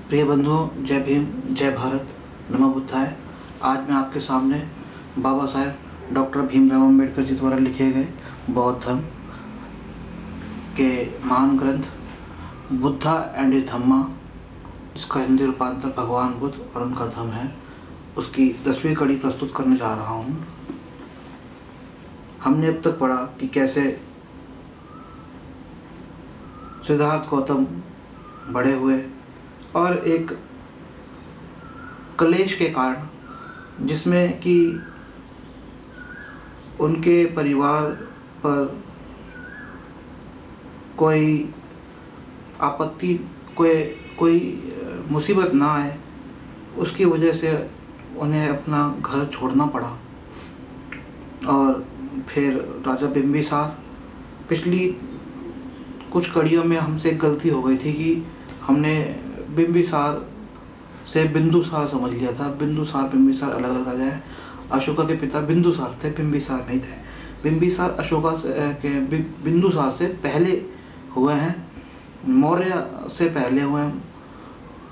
प्रिय बंधुओं, जय भीम, जय भारत, नमो बुद्धाय। आज मैं आपके सामने बाबा साहेब डॉक्टर भीमराव अम्बेडकर जी द्वारा लिखे गए बौद्ध धर्म के महान ग्रंथ बुद्धा एंड हिज धम्मा, जिसका हिंदी रूपांतर भगवान बुद्ध और उनका धम्म है, उसकी 10वीं कड़ी प्रस्तुत करने जा रहा हूँ। हमने अब तक पढ़ा कि कैसे सिद्धार्थ गौतम बड़े हुए और एक क्लेश के कारण, जिसमें कि उनके परिवार पर कोई आपत्ति, कोई मुसीबत ना आए, उसकी वजह से उन्हें अपना घर छोड़ना पड़ा। और फिर राजा बिंबिसार, पिछली कुछ कड़ियों में हमसे एक गलती हो गई थी कि हमने बिंबिसार से बिंदुसार समझ लिया था। बिंदुसार बिंबिसार अलग अलग राजा हैं। अशोका के पिता बिंदुसार थे, बिंबिसार नहीं थे। बिंबिसार अशोका के बिंदुसार से पहले हुए हैं, मौर्य से पहले हुए हैं,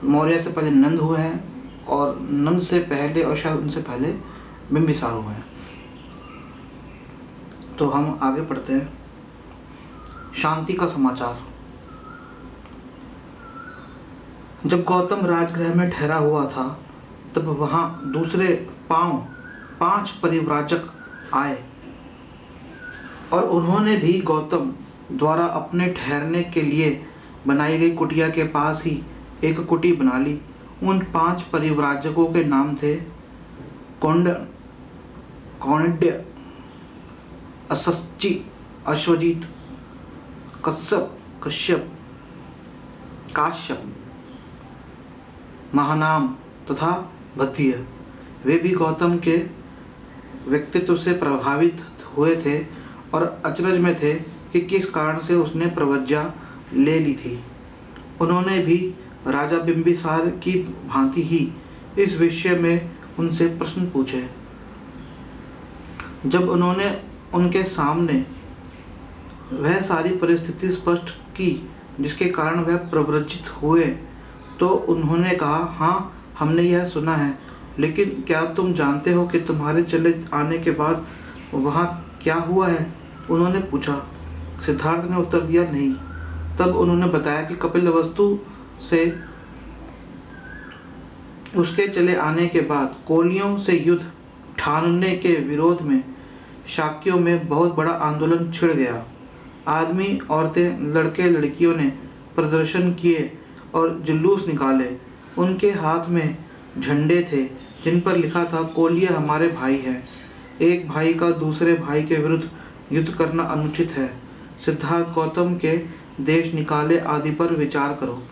मौर्य से पहले नंद हुए हैं, और नंद से पहले और शायद उनसे पहले बिंबिसार हुए हैं। तो हम आगे पढ़ते हैं। शांति का समाचार। जब गौतम राजगृह में ठहरा हुआ था, तब वहां दूसरे 5 परिव्राजक आए और उन्होंने भी गौतम द्वारा अपने ठहरने के लिए बनाई गई कुटिया के पास ही एक कुटी बना ली। उन 5 परिव्राजकों के नाम थे कौंडिन्य, असस्ची, अश्वजीत, कश्यप, महानाम तथा भद्दिय। वे भी गौतम के व्यक्तित्व से प्रभावित हुए थे और अचरज में थे कि किस कारण से उसने प्रवज्ञा ले ली थी। उन्होंने भी राजा बिंबिसार की भांति ही इस विषय में उनसे प्रश्न पूछे। जब उन्होंने उनके सामने वह सारी परिस्थिति स्पष्ट की जिसके कारण वह प्रव्रजित हुए, तो उन्होंने कहा, हाँ, हमने यह सुना है, लेकिन क्या तुम जानते हो कि तुम्हारे चले आने के बाद वहाँ क्या हुआ है? उन्होंने पूछा। सिद्धार्थ ने उत्तर दिया, नहीं। तब उन्होंने बताया कि कपिलवस्तु से उसके चले आने के बाद कोलियों से युद्ध ठानने के विरोध में शाक्यों में बहुत बड़ा आंदोलन छिड़ गया। आदमी, औरतें, लड़के लड़कियों ने प्रदर्शन किए और जुलूस निकाले। उनके हाथ में झंडे थे जिन पर लिखा था, कोलिय हमारे भाई हैं, एक भाई का दूसरे भाई के विरुद्ध युद्ध करना अनुचित है, सिद्धार्थ गौतम के देश निकाले आदि पर विचार करो।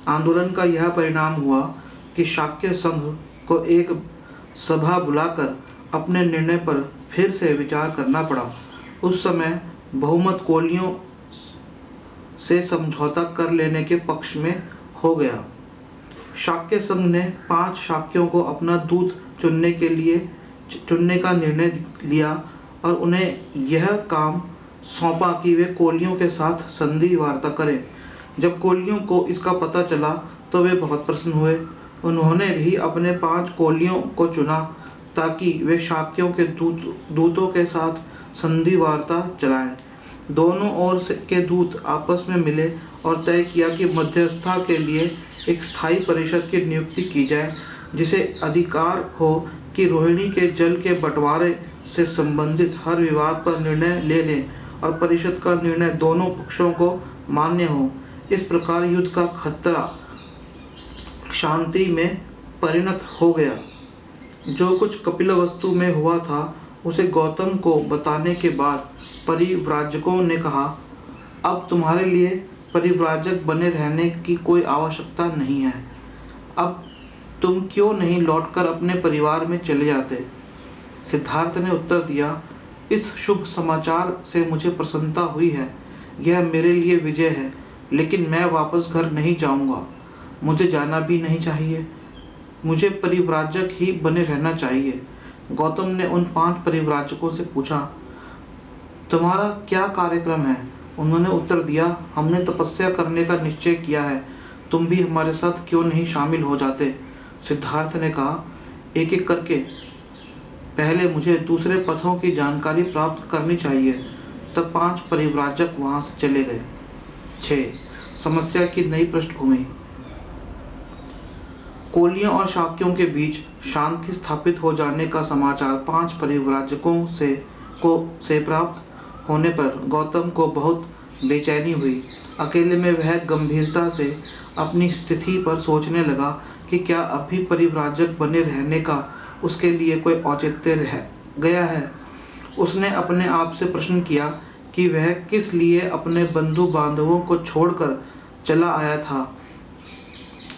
आंदोलन का यह परिणाम हुआ कि शाक्य संघ को एक सभा बुलाकर अपने निर्णय पर फिर से विचार करना पड़ा। उस समय बहुमत कोलियों से समझौता कर लेने के पक्ष में हो गया। शाक्य संघ ने 5 शाक्यों को अपना दूत चुनने का निर्णय लिया और उन्हें यह काम सौंपा कि वे कोलियों के साथ संधि वार्ता करें। जब कोलियों को इसका पता चला तो वे बहुत प्रसन्न हुए। उन्होंने भी अपने 5 कोलियों को चुना ताकि वे शाक्यों के दूतों के साथ संधि वार्ता चलाएं। दोनों ओर के दूत आपस में मिले और तय किया कि मध्यस्थता के लिए एक स्थायी परिषद की नियुक्ति की जाए, जिसे अधिकार हो कि रोहिणी के जल के बंटवारे से संबंधित हर विवाद पर निर्णय ले लें और परिषद का निर्णय दोनों पक्षों को मान्य हो। इस प्रकार युद्ध का खतरा शांति में परिणत हो गया। जो कुछ कपिलवस्तु में हुआ था उसे गौतम को बताने के बाद परिव्राजकों ने कहा, अब तुम्हारे लिए परिव्राजक बने रहने की कोई आवश्यकता नहीं है। अब तुम क्यों नहीं लौटकर अपने परिवार में चले जाते? सिद्धार्थ ने उत्तर दिया, इस शुभ समाचार से मुझे प्रसन्नता हुई है। यह मेरे लिए विजय है, लेकिन मैं वापस घर नहीं जाऊंगा। मुझे जाना भी नहीं चाहिए। मुझे परिव्राजक ही बने रहना चाहिए। गौतम ने उन 5 परिव्राजकों से पूछा, तुम्हारा क्या कार्यक्रम है? उन्होंने उत्तर दिया, हमने तपस्या करने का निश्चय किया है। तुम भी हमारे साथ क्यों नहीं शामिल हो जाते? सिद्धार्थ ने कहा, एक एक करके। पहले मुझे दूसरे पथों की जानकारी प्राप्त करनी चाहिए। तब 5 परिव्राजक वहां से चले गए। 6. समस्या की नई पृष्ठभूमि। कोलियों और शाक्यों के बीच शांति स्थापित हो जाने का समाचार 5 परिव्राजकों से प्राप्त होने पर गौतम को बहुत बेचैनी हुई। अकेले में वह गंभीरता से अपनी स्थिति पर सोचने लगा कि क्या अभी परिव्राजक बने रहने का उसके लिए कोई औचित्य रह गया है। उसने अपने आप से प्रश्न किया कि वह किस लिए अपने बंधु बांधवों को छोड़कर चला आया था।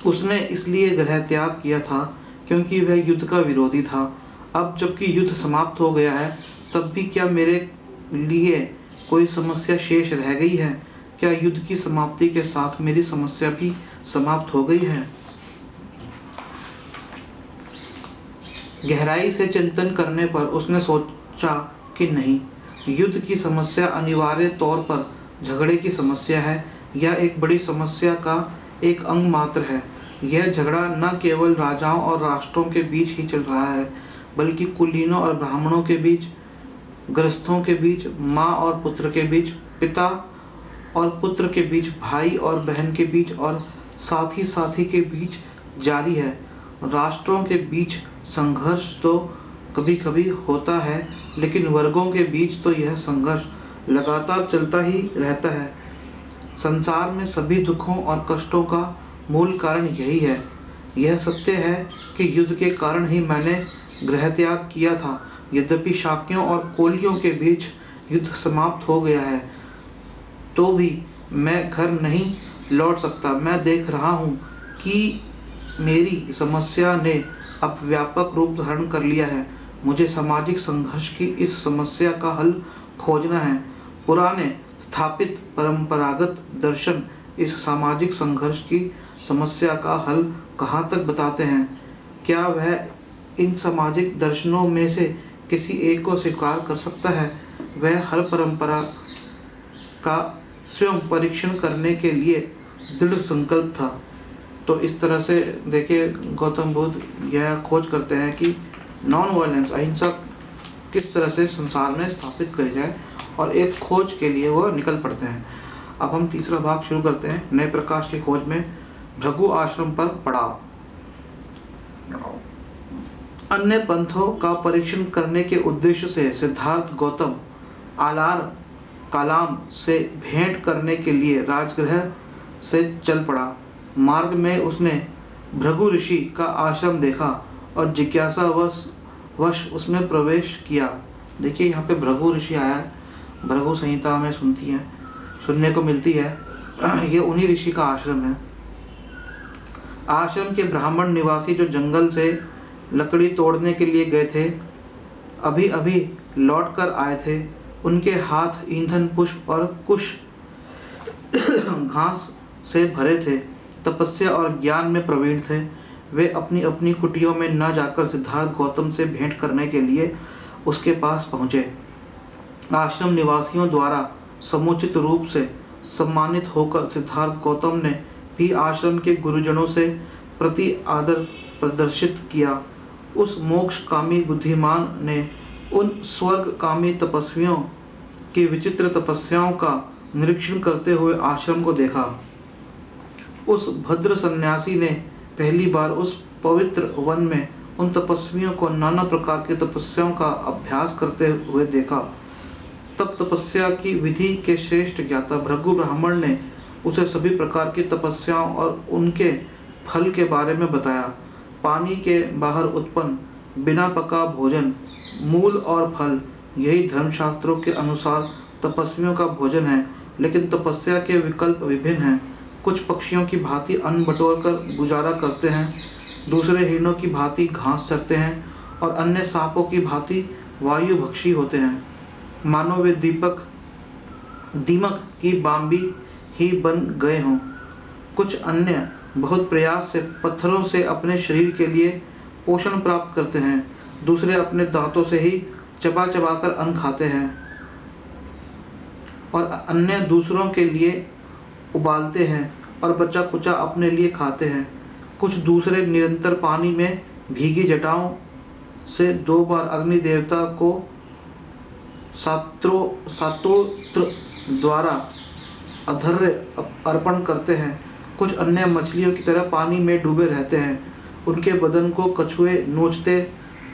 उसने इसलिए गृह त्याग किया था क्योंकि वह युद्ध का विरोधी था। अब जबकि युद्ध समाप्त हो गया है, तब भी क्या मेरे लिए कोई समस्या शेष रह गई है? क्या युद्ध की समाप्ति के साथ मेरी समस्या भी समाप्त हो गई है? गहराई से चिंतन करने पर उसने सोचा कि नहीं, युद्ध की समस्या अनिवार्य तौर पर झगड़े की समस्या है। यह एक बड़ी समस्या का एक अंग मात्र है। यह झगड़ा न केवल राजाओं और राष्ट्रों के बीच ही चल रहा है, बल्कि कुलीनों और ब्राह्मणों के बीच, गृहस्थों के बीच, माँ और पुत्र के बीच, पिता और पुत्र के बीच, भाई और बहन के बीच और साथी के बीच जारी है। राष्ट्रों के बीच संघर्ष तो कभी कभी होता है, लेकिन वर्गों के बीच तो यह संघर्ष लगातार चलता ही रहता है। संसार में सभी दुखों और कष्टों का मूल कारण यही है। यह सत्य है कि युद्ध के कारण ही मैंने गृह त्याग किया था। यद्यपि शाक्यों और कोलियों के बीच युद्ध समाप्त हो गया है, तो भी मैं घर नहीं लौट सकता। मैं देख रहा हूँ कि मेरी समस्या ने अब व्यापक रूप धारण कर लिया है। मुझे सामाजिक संघर्ष की इस समस्या का हल खोजना है। पुराने स्थापित परंपरागत दर्शन इस सामाजिक संघर्ष की समस्या का हल कहाँ तक बताते हैं? क्या वह इन सामाजिक दर्शनों में से किसी एक को स्वीकार कर सकता है? वह हर परंपरा का स्वयं परीक्षण करने के लिए दृढ़ संकल्प था। तो इस तरह से देखिए, गौतम बुद्ध यह खोज करते हैं कि नॉन वायलेंस, अहिंसा किस तरह से संसार में स्थापित करी जाए, और एक खोज के लिए वो निकल पड़ते हैं। अब हम तीसरा भाग शुरू करते हैं, नए प्रकाश की खोज में भृगु आश्रम पर पड़ाव। अन्य पंथों का परीक्षण करने के उद्देश्य से सिद्धार्थ गौतम आलार कालाम से भेंट करने के लिए राजगृह से चल पड़ा। मार्ग में उसने भृगु ऋषि का आश्रम देखा और जिज्ञासा वश उसमें प्रवेश किया। देखिए, यहाँ पे भृगु ऋषि आया है, भृगु संहिता में सुनने को मिलती है। ये उन्हीं ऋषि का आश्रम है। आश्रम के ब्राह्मण निवासी जो जंगल से लकड़ी तोड़ने के लिए गए थे, अभी अभी लौट कर आए थे। उनके हाथ ईंधन, पुष्प और कुश घास से भरे थे। तपस्या और ज्ञान में प्रवीण थे। वे अपनी अपनी कुटियों में न जाकर सिद्धार्थ गौतम से भेंट करने के लिए उसके पास पहुँचे। आश्रम निवासियों द्वारा समुचित रूप से सम्मानित होकर सिद्धार्थ गौतम ने भी आश्रम के गुरुजनों से प्रति आदर प्रदर्शित किया। उस मोक्षकामी बुद्धिमान ने उन स्वर्गकामी तपस्वियों की विचित्र तपस्याओं का निरीक्षण करते हुए आश्रम को देखा। उस भद्र सन्यासी ने पहली बार उस पवित्र वन में उन तपस्वियों को नाना प्रकार की तपस्याओं का अभ्यास करते हुए देखा। तब तपस्या की विधि के श्रेष्ठ ज्ञाता भृगु ब्राह्मण ने उसे सभी प्रकार की तपस्याओं और उनके फल के बारे में बताया। पानी के बाहर उत्पन्न बिना पका भोजन, मूल और फल, यही धर्मशास्त्रों के अनुसार तपस्वियों का भोजन है। लेकिन तपस्या के विकल्प विभिन्न हैं। कुछ पक्षियों की भांति अन्न बटोर कर गुजारा करते हैं, दूसरे हिरणों की भांति घास चरते हैं, और अन्य सांपों की भांति वायुभक्षी होते हैं। मानो वे दीमक की बाम्बी ही बन गए हों। कुछ अन्य बहुत प्रयास से पत्थरों से अपने शरीर के लिए पोषण प्राप्त करते हैं, दूसरे अपने दांतों से ही चबा चबा कर अन्न खाते हैं, और अन्य दूसरों के लिए उबालते हैं। और बचा कुचा अपने लिए खाते हैं। कुछ दूसरे निरंतर पानी में भीगी जटाओं से 2 बार अग्नि देवता को सातोत्र द्वारा अर्घ्य अर्पण करते हैं। कुछ अन्य मछलियों की तरह पानी में डूबे रहते हैं। उनके बदन को कछुए नोचते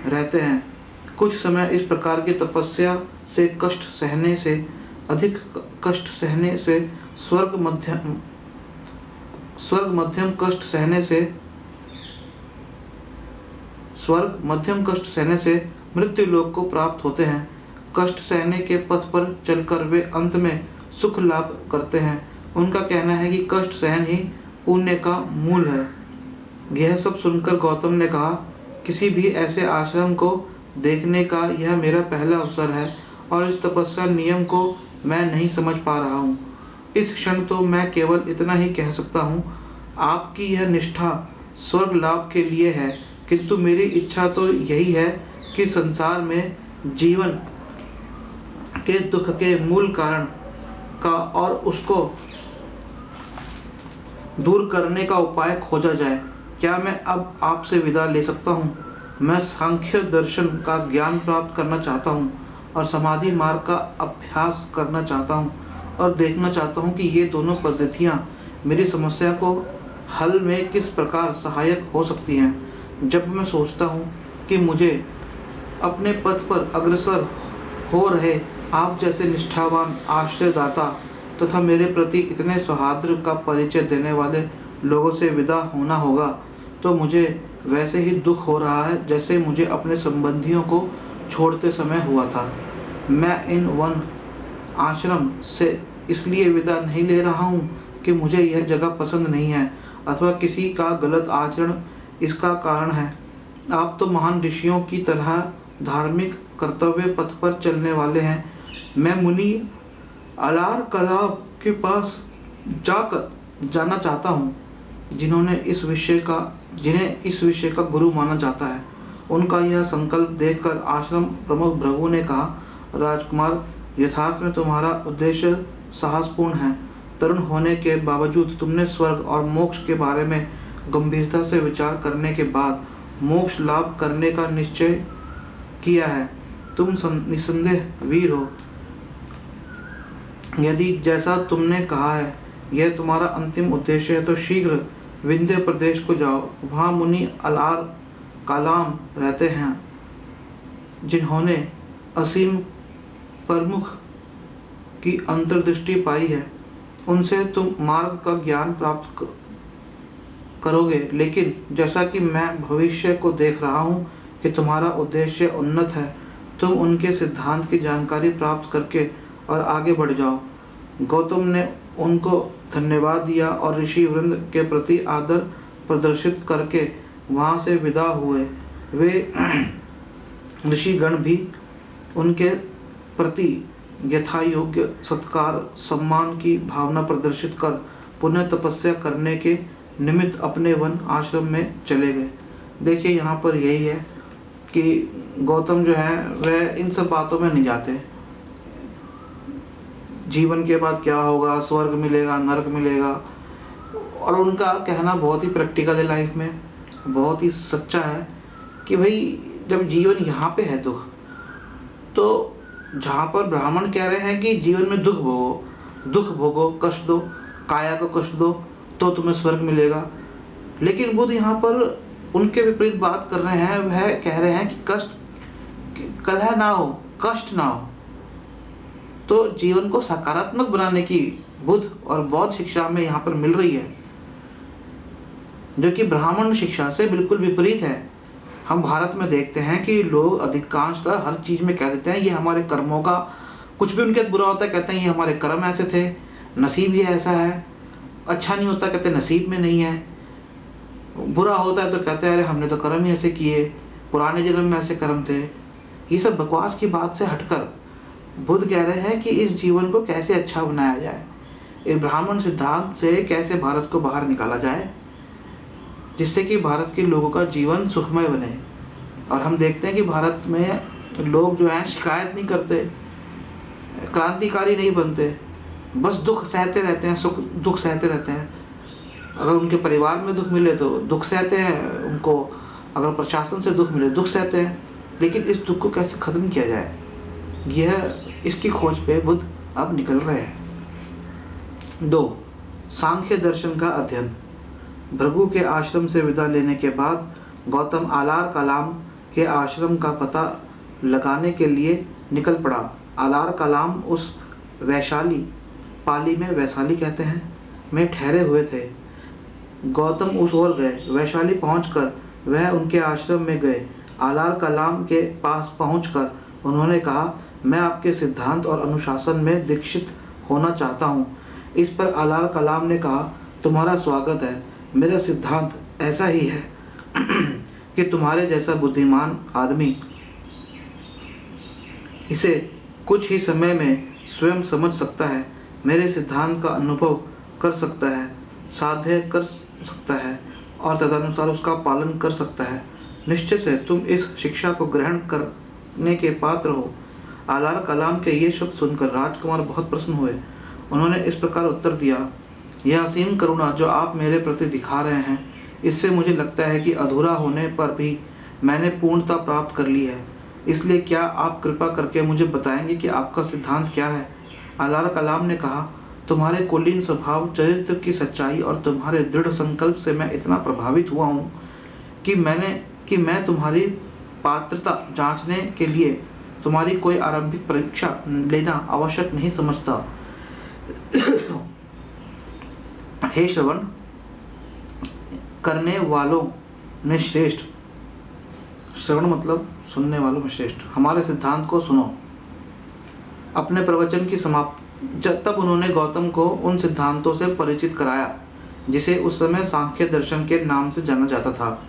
रहते हैं। कुछ समय इस प्रकार की तपस्या से कष्ट सहने से अधिक कष्ट सहने से स्वर्ग मध्यम कष्ट सहने से मृत्यु लोक को प्राप्त होते हैं। कष्ट सहने के पथ पर चलकर वे अंत में सुख लाभ करते हैं। उनका कहना है कि कष्ट सहन ही पुण्य का मूल है। यह सब सुनकर गौतम ने कहा, किसी भी ऐसे आश्रम को देखने का यह मेरा पहला अवसर है और इस तपस्या नियम को मैं नहीं समझ पा रहा हूँ। इस क्षण तो मैं केवल इतना ही कह सकता हूँ, आपकी यह निष्ठा स्वर्ग लाभ के लिए है, किंतु मेरी इच्छा तो यही है कि संसार में जीवन के दुख के मूल कारण का और उसको दूर करने का उपाय खोजा जाए। क्या मैं अब आपसे विदा ले सकता हूँ? मैं सांख्य दर्शन का ज्ञान प्राप्त करना चाहता हूँ और समाधि मार्ग का अभ्यास करना चाहता हूँ और देखना चाहता हूँ कि ये दोनों पद्धतियाँ मेरी समस्या को हल में किस प्रकार सहायक हो सकती हैं। जब मैं सोचता हूँ कि मुझे अपने पथ पर अग्रसर हो रहे आप जैसे निष्ठावान आश्रयदाता तथा मेरे प्रति इतने सौहार्द का परिचय देने वाले लोगों से विदा होना होगा, तो मुझे वैसे ही दुख हो रहा है जैसे मुझे अपने संबंधियों को छोड़ते समय हुआ था। मैं इन वन आश्रम से इसलिए विदा नहीं ले रहा हूँ कि मुझे यह जगह पसंद नहीं है अथवा किसी का गलत आचरण इसका कारण है। आप तो महान ऋषियों की तरह धार्मिक कर्तव्य पथ पर चलने वाले हैं। मैं मुनि अलार कलाब के पास जाना चाहता हूँ, जिन्हें इस विषय का गुरु माना जाता है। उनका यह संकल्प देखकर आश्रम प्रमुख भृगु ने कहा, राजकुमार, यथार्थ में तुम्हारा उद्देश्य साहसपूर्ण है। तरुण होने के बावजूद तुमने स्वर्ग और मोक्ष के बारे में गंभीरता से विचार करने के बाद मोक्ष लाभ करने का निश्चय किया है। तुम निसंदेह वीर हो। यदि जैसा तुमने कहा है यह तुम्हारा अंतिम उद्देश्य है तो शीघ्र विंध्य प्रदेश को जाओ। वहाँ मुनि अलार कालाम रहते हैं, जिन्होंने असीम प्रमुख की अंतर्दृष्टि पाई है। उनसे तुम मार्ग का ज्ञान प्राप्त करोगे। लेकिन जैसा कि मैं भविष्य को देख रहा हूँ कि तुम्हारा उद्देश्य उन्नत है, तुम उनके सिद्धांत की जानकारी प्राप्त करके और आगे बढ़ जाओ। गौतम ने उनको धन्यवाद दिया और ऋषि वृंद के प्रति आदर प्रदर्शित करके वहाँ से विदा हुए। वे ऋषिगण भी उनके प्रति यथायोग्य सत्कार सम्मान की भावना प्रदर्शित कर पुनः तपस्या करने के निमित्त अपने वन आश्रम में चले गए। देखिए यहाँ पर यही है कि गौतम जो है वह इन सब बातों में नहीं जाते। जीवन के बाद क्या होगा, स्वर्ग मिलेगा, नरक मिलेगा, और उनका कहना बहुत ही प्रैक्टिकल है, लाइफ में बहुत ही सच्चा है कि भाई जब जीवन यहाँ पे है दुख, तो जहाँ पर ब्राह्मण कह रहे हैं कि जीवन में दुख भोगो, कष्ट दो, काया को कष्ट दो तो तुम्हें स्वर्ग मिलेगा, लेकिन बुद्ध यहाँ पर उनके विपरीत बात कर रहे हैं। वह कह रहे हैं कि कलह ना हो, कष्ट ना हो। तो जीवन को सकारात्मक बनाने की बुद्ध और बौद्ध शिक्षा में यहाँ पर मिल रही है, जो कि ब्राह्मण शिक्षा से बिल्कुल विपरीत है। हम भारत में देखते हैं कि लोग अधिकांशतः हर चीज़ में कह देते हैं ये हमारे कर्मों का, कुछ भी उनके बुरा होता है कहते हैं ये हमारे कर्म ऐसे थे, नसीब ही ऐसा है। अच्छा नहीं होता कहते नसीब में नहीं है, बुरा होता है तो कहते हैं अरे हमने तो कर्म ही ऐसे किए, पुराने जन्म में ऐसे कर्म थे। ये सब बकवास की बात से हटकर बुद्ध कह रहे हैं कि इस जीवन को कैसे अच्छा बनाया जाए, इस ब्राह्मण सिद्धांत से कैसे भारत को बाहर निकाला जाए, जिससे कि भारत के लोगों का जीवन सुखमय बने। और हम देखते हैं कि भारत में लोग जो हैं शिकायत नहीं करते, क्रांतिकारी नहीं बनते, बस दुख सहते रहते हैं, दुख सहते रहते हैं। अगर उनके परिवार में दुख मिले तो दुख सहते हैं, उनको अगर प्रशासन से दुख मिले दुख सहते हैं, लेकिन इस दुख को कैसे ख़त्म किया जाए, इसकी खोज पे बुद्ध अब निकल रहे हैं। 2. सांख्य दर्शन का अध्ययन। भृगु के आश्रम से विदा लेने के बाद गौतम आलार कलाम के आश्रम का पता लगाने के लिए निकल पड़ा। आलार कलाम उस वैशाली, पाली में वैशाली कहते हैं, में ठहरे हुए थे। गौतम उस ओर गए। वैशाली पहुंचकर वह उनके आश्रम में गए। आलार कलाम के पास पहुंचकर उन्होंने कहा, मैं आपके सिद्धांत और अनुशासन में दीक्षित होना चाहता हूं। इस पर आलार कलाम ने कहा, तुम्हारा स्वागत है। मेरा सिद्धांत ऐसा ही है कि तुम्हारे जैसा बुद्धिमान आदमी इसे कुछ ही समय में स्वयं समझ सकता है, मेरे सिद्धांत का अनुभव कर सकता है, साध्य कर सकता है और तदनुसार उसका पालन कर सकता है। निश्चय से तुम इस शिक्षा को ग्रहण करने के पात्र हो। आलार कलाम के ये शब्द सुनकर राजकुमार बहुत प्रसन्न हुए। उन्होंने इस प्रकार उत्तर दिया, यह असीम करुणा जो आप मेरे प्रति दिखा रहे हैं, इससे मुझे लगता है कि अधूरा होने पर भी मैंने पूर्णता प्राप्त कर ली है। इसलिए क्या आप कृपा करके मुझे बताएंगे कि आपका सिद्धांत क्या है? आलार कलाम ने कहा, तुम्हारे कुलीन स्वभाव, चरित्र की सच्चाई और तुम्हारे दृढ़ संकल्प से मैं इतना प्रभावित हुआ हूँ कि मैं तुम्हारी पात्रता जांचने के लिए तुम्हारी कोई आरंभिक परीक्षा लेना आवश्यक नहीं समझता। हे श्रवण करने वालों में श्रेष्ठ, श्रवण मतलब सुनने वालों में श्रेष्ठ, हमारे सिद्धांत को सुनो। अपने प्रवचन की तब उन्होंने गौतम को उन सिद्धांतों से परिचित कराया जिसे उस समय सांख्य दर्शन के नाम से जाना जाता था।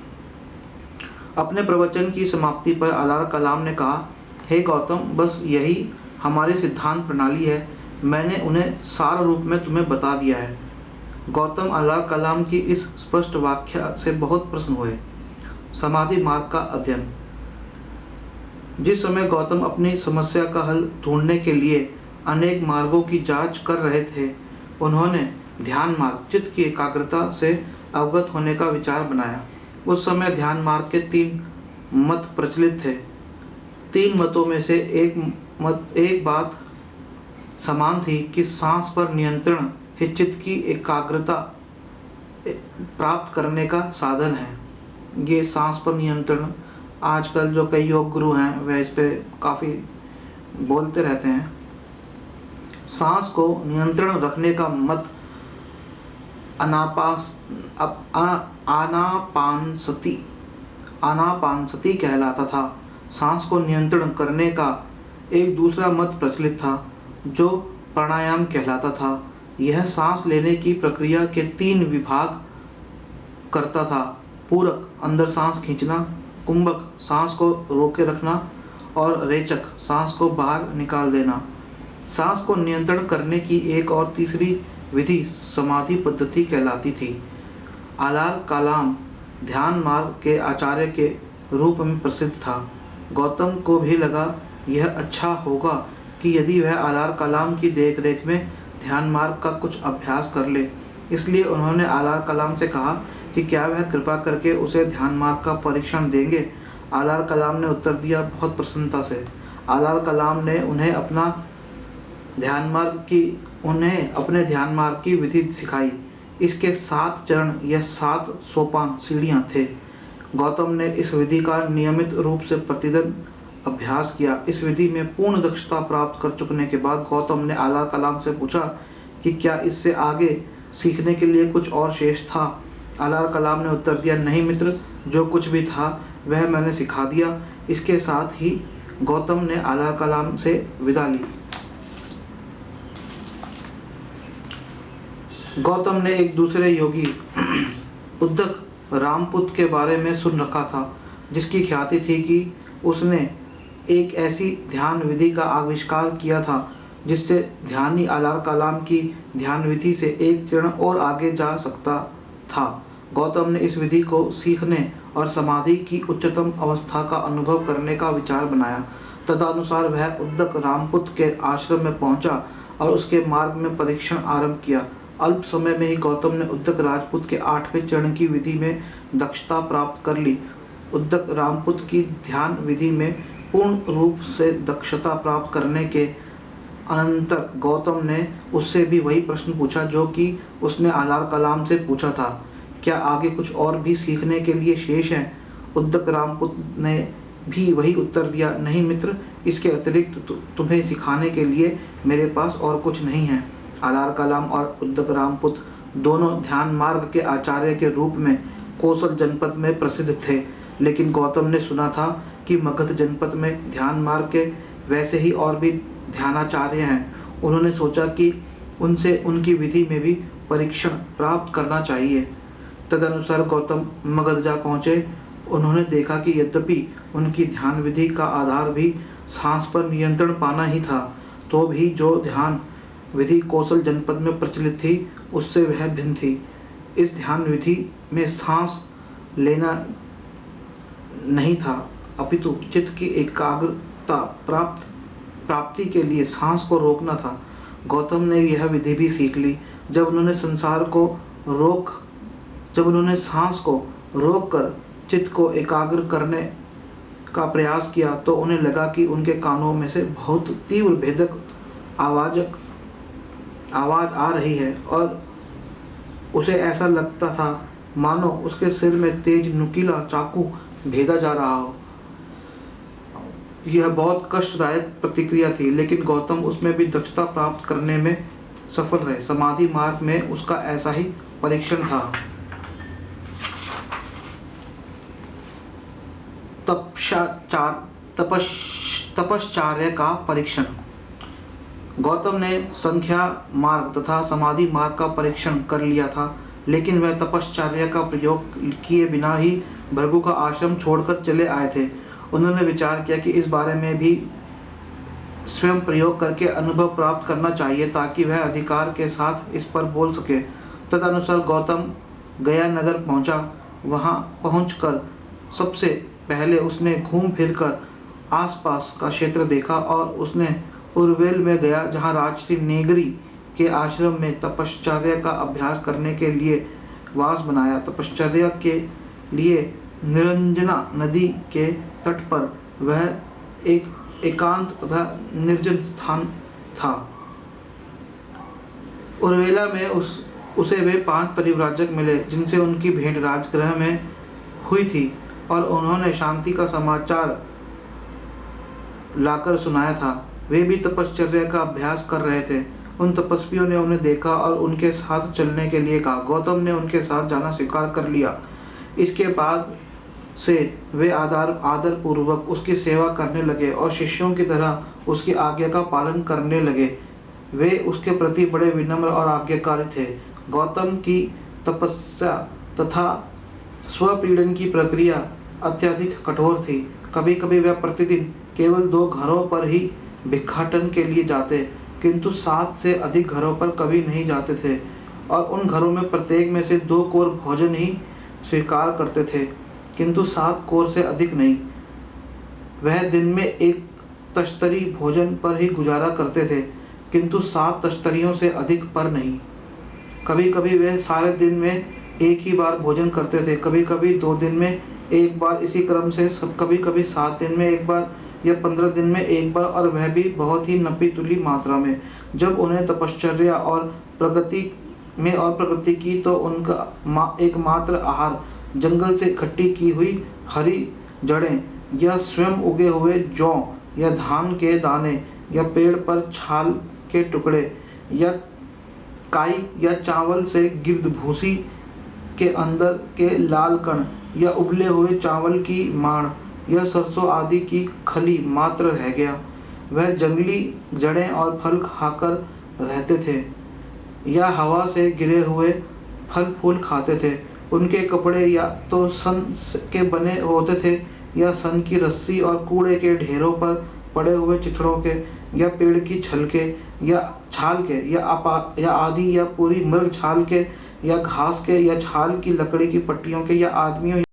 अपने प्रवचन की समाप्ति पर आलार कलाम ने कहा, हे गौतम, बस यही हमारी सिद्धांत प्रणाली है। मैंने उन्हें सार रूप में तुम्हें बता दिया है। गौतम आलार कलाम की इस स्पष्ट व्याख्या से बहुत प्रसन्न हुए। समाधि मार्ग का अध्ययन। जिस समय गौतम अपनी समस्या का हल ढूंढने के लिए अनेक मार्गों की जांच कर रहे थे, उन्होंने ध्यान मार्ग, चित्त की एकाग्रता से अवगत होने का विचार बनाया। उस समय ध्यान मार्ग के 3 मत प्रचलित थे। 3 मतों में से एक बात समान थी कि सांस पर नियंत्रण ही चित्त की एकाग्रता प्राप्त करने का साधन है। ये सांस पर नियंत्रण, आजकल जो कई योग गुरु हैं वह इस पे काफ़ी बोलते रहते हैं। सांस को नियंत्रण रखने का मत आनापानसति कहलाता था। सांस को नियंत्रण करने का एक दूसरा मत प्रचलित था जो प्राणायाम कहलाता था। यह सांस लेने की प्रक्रिया के 3 विभाग करता था। पूरक, अंदर सांस खींचना, कुंभक, सांस को रोके रखना और रेचक, सांस को बाहर निकाल देना। सांस को नियंत्रण करने की एक और तीसरी विधि समाधि पद्धति कहलाती थी। आलार कलाम ध्यान मार्ग के आचार्य के रूप में प्रसिद्ध था। गौतम को भी लगा यह अच्छा होगा कि यदि वह आलार कलाम की देखरेख में ध्यान मार्ग का कुछ अभ्यास कर ले। इसलिए उन्होंने आलार कलाम से कहा कि क्या वह कृपा करके उसे ध्यान मार्ग का परीक्षण देंगे। आलार कलाम ने उत्तर दिया, बहुत प्रसन्नता से। आलार कलाम ने उन्हें अपने ध्यान मार्ग की विधि सिखाई। इसके 7 चरण या 7 सोपान, सीढ़ियाँ थे। गौतम ने इस विधि का नियमित रूप से प्रतिदिन अभ्यास किया। इस विधि में पूर्ण दक्षता प्राप्त कर चुकने के बाद गौतम ने आलार कलाम से पूछा कि क्या इससे आगे सीखने के लिए कुछ और शेष था। आलार कलाम ने उत्तर दिया, नहीं मित्र, जो कुछ भी था वह मैंने सिखा दिया। इसके साथ ही गौतम ने आलार कलाम से विदा ली। गौतम ने एक दूसरे योगी उद्धक रामपुत के बारे में सुन रखा था, जिसकी ख्याति थी कि उसने एक ऐसी ध्यान विधि का आविष्कार किया था जिससे ध्यानी आलार कलाम की ध्यान विधि से एक चरण और आगे जा सकता था। गौतम ने इस विधि को सीखने और समाधि की उच्चतम अवस्था का अनुभव करने का विचार बनाया। तदनुसार वह उद्धक रामपुत के आश्रम में पहुंचा और उसके मार्ग में परीक्षण आरंभ किया। अल्प समय में ही गौतम ने उद्दक राजपूत के 8वें चरण की विधि में दक्षता प्राप्त कर ली। उद्दक रामपुत की ध्यान विधि में पूर्ण रूप से दक्षता प्राप्त करने के अनंतर गौतम ने उससे भी वही प्रश्न पूछा जो कि उसने अलार कलाम से पूछा था, क्या आगे कुछ और भी सीखने के लिए शेष है? उद्दक रामपुत ने भी वही उत्तर दिया, नहीं मित्र, इसके अतिरिक्त तुम्हें सिखाने के लिए मेरे पास और कुछ नहीं है। अलार कलाम और उद्दक रामपुत दोनों ध्यान मार्ग के आचार्य के रूप में कौशल जनपद में प्रसिद्ध थे, लेकिन गौतम ने सुना था कि मगध जनपद में ध्यान मार्ग के वैसे ही और भी ध्यानाचार्य हैं। उन्होंने सोचा कि उनसे उनकी विधि में भी परीक्षण प्राप्त करना चाहिए। तदनुसार गौतम मगध जा पहुँचे। उन्होंने देखा कि यद्यपि उनकी ध्यान विधि का आधार भी सांस पर नियंत्रण पाना ही था, तो भी जो ध्यान विधि कौशल जनपद में प्रचलित थी उससे वह भिन्न थी। इस ध्यान विधि में सांस लेना नहीं था, अपितु चित्त की एकाग्रता प्राप्ति के लिए सांस को रोकना था। गौतम ने यह विधि भी सीख ली। जब उन्होंने सांस को रोककर चित्त को एकाग्र करने का प्रयास किया तो उन्हें लगा कि उनके कानों में से बहुत तीव्र भेदक आवाज आ रही है और उसे ऐसा लगता था मानो उसके सिर में तेज नुकीला चाकू भेदा जा रहा हो। यह बहुत कष्टदायक प्रतिक्रिया थी, लेकिन गौतम उसमें भी दक्षता प्राप्त करने में सफल रहे। समाधि मार्ग में उसका ऐसा ही परीक्षण था। तपश्चर्या का परीक्षण। गौतम ने संख्या मार्ग तथा समाधि मार्ग का परीक्षण कर लिया था, लेकिन वह तपश्चर्या का प्रयोग किए बिना ही भृगु का आश्रम छोड़कर चले आए थे। उन्होंने विचार किया कि इस बारे में भी स्वयं प्रयोग करके अनुभव प्राप्त करना चाहिए ताकि वह अधिकार के साथ इस पर बोल सके। तदनुसार गौतम गया नगर पहुंचा। वहां पहुंचकर सबसे पहले उसने घूम फिरकर आसपास का क्षेत्र देखा और उसने उर्वेल में गया, जहां राजश्री नेगरी के आश्रम में तपश्चर्या का अभ्यास करने के लिए वास बनाया। तपश्चर्या के लिए निरंजना नदी के तट पर वह एक एकांत तथा निर्जन स्थान था। उर्वेला में उसे वे 5 परिव्राजक मिले जिनसे उनकी भेंट राजगृह में हुई थी और उन्होंने शांति का समाचार लाकर सुनाया था। वे भी तपश्चर्या का अभ्यास कर रहे थे। उन तपस्वियों ने उन्हें देखा और उनके साथ चलने के लिए कहा। गौतम ने उनके साथ जाना स्वीकार कर लिया। इसके बाद से वे आदर पूर्वक उसकी सेवा करने लगे और शिष्यों की तरह उसकी आज्ञा का पालन करने लगे। वे उसके प्रति बड़े विनम्र और आज्ञाकारी थे। गौतम की तपस्या तथा स्वपीड़न की प्रक्रिया अत्यधिक कठोर थी। कभी कभी वह प्रतिदिन केवल 2 घरों पर ही भिक्षाटन के लिए जाते, किंतु 7 से अधिक घरों पर कभी नहीं जाते थे और उन घरों में प्रत्येक में से 2 कोर भोजन ही स्वीकार करते थे, किंतु 7 कोर से अधिक नहीं। वह दिन में 1 तश्तरी भोजन पर ही गुजारा करते थे, किंतु 7 तश्तरियों से अधिक पर नहीं। कभी कभी वह सारे दिन में एक ही बार भोजन करते थे, कभी कभी 2 दिन में एक बार, इसी क्रम से कभी कभी 7 दिन में एक बार या 15 दिन में एक बार, और वह भी बहुत ही नपीतुली मात्रा में। जब उन्हें तपश्चर्या और प्रगति की तो उनका एकमात्र आहार जंगल से इकट्ठी की हुई हरी जड़ें या स्वयं उगे हुए जौ या धान के दाने या पेड़ पर छाल के टुकड़े या काई या चावल से गिर्द भूसी के अंदर के लाल कण या उबले हुए चावल की माड़ या सरसों आदि की खली मात्र रह गया। वह जंगली जड़ें और फल खाकर रहते थे या हवा से गिरे हुए फल फूल खाते थे। उनके कपड़े या तो सन के बने होते थे या सन की रस्सी और कूड़े के ढेरों पर पड़े हुए चिथड़ों के या पेड़ की छाल के या आदि या पूरी मृग छाल के या घास के या छाल की लकड़ी की पट्टियों के या आदमियों